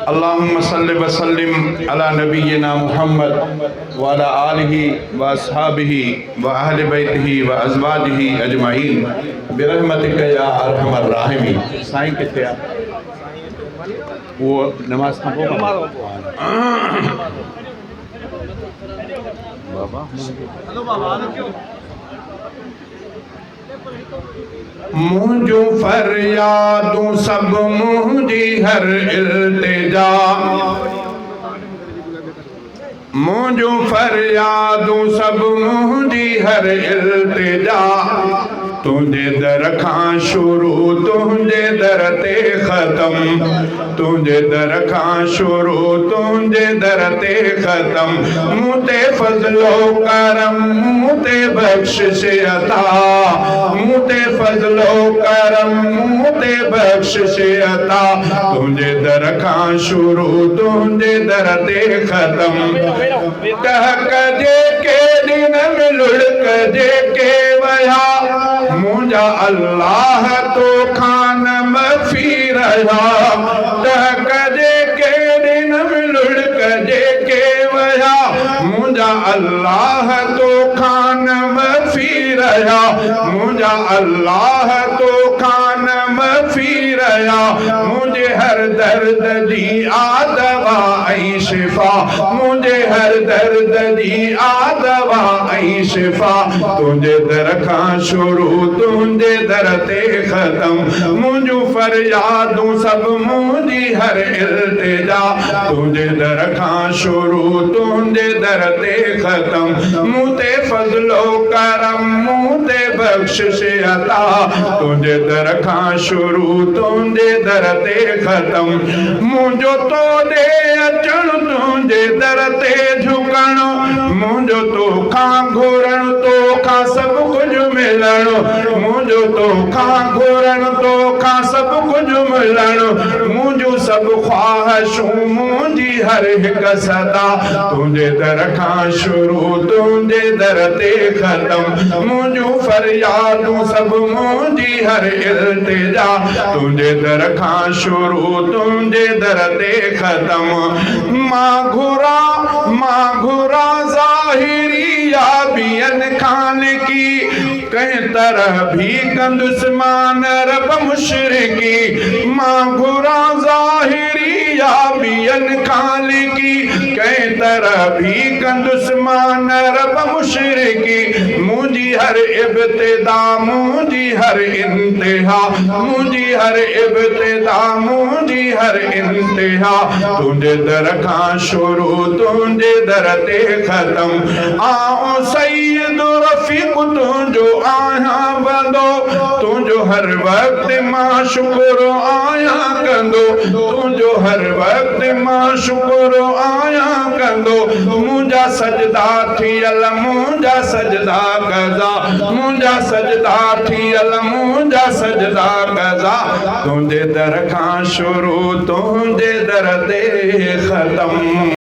अल्लाहुम्मा सल्लि व सल्लिम अला नबिय्यिना मुहम्मद व अला आलिहि व अस्हाबिहि व अहले बैतिहि व अज़वाजिहि अजमाइन बिरहमतिका या अरहमर राहिमीन। साईं किथे आहे? वो नमाज खां पोइ मुझो फरियादूं सब मुझी हर इल्तिजा, मुझो फरियादूं सब मुझी हर इल्तिजा, तुझे दर खां शुरू तुझे दर ते ख़त्म, तुझे दर खां शुरू तुझे दर ते ख़त्म। मुते फज़लो करम मुते बख्शिश अता, मुते फज़लो करम मुते बख्शिश अता, तुझे दर खां शुरू तुझे दर ते ख़त्म। टहक जे के दिन में लुढ़क जे के वया, मुझा अल्लाह तो खान मफी रहा। टहक जे के दिन में लुढ़क जे के वया, मुझा अल्लाह तो खान मफी रहा, मुझा अल्लाह तो खान मफी रहा। मुझे हर दर्द दी आदवा ऐ शिफा, मुझे हर दर्द दी आदवा ऐ शिफा, तुझे दर खां शुरू तुझे दर ते ख़त्म। मुझो फरियादूं सब मुझी हर इल्तिजा, तुझे दर खां शुरू तुझे दर ते ख़त्म। मुते फज़लो करम मुते बख्शिश अता, तुझे दर खां शुरू तुझे दर ते ख़त्म। मुझो तो दे अचण तुझे दर ते झुकण, मुझो तो खां घुरण तो खां सब कुछ मिलण, मुझो तो खां घुरण तो खां सब कुछ मिलण। मुझो सब ख्वाहिशूं मुझी हर हिक सदा, तुझे दर खां शुरू तुझे दर ते ख़त्म। मुझो फरियादूं सब मुझी हर इल्तिजा, तुझे दर खां शुरू तुझे दर ते ख़त्म। मां घुरा ज़ाहिरी या बियन खान की, कहीं तरह भी कंदुस मान रब मुशरिकी। मां घुरा ज़ाहिरी या बियन खान की, कहीं तरह भी कंदुस मान रब मुशरिकी। मुझी हर इब्तिदा मुझी हर इंतहा, मुझी हर इब्तिदा मुझी हर इंतहा, तुझे दर खां शुरू तुझे दर ते ख़त्म। आओ सैयद रफ़ीक़ तुझो आहियां बंदो, तुझो हर वक्त मां शुक्र आहियां कंदो, तुझो हर वक्त मां शुक्र आहियां कंदो। मुंहिंजा सजदा थियल मुंहिंजा सजदा कज़ा, मुंहिंजा सजदा थियल मुंहिंजा सजदा कज़ा, तुझे दर खां शुरू तुझे दर ते ख़त्म।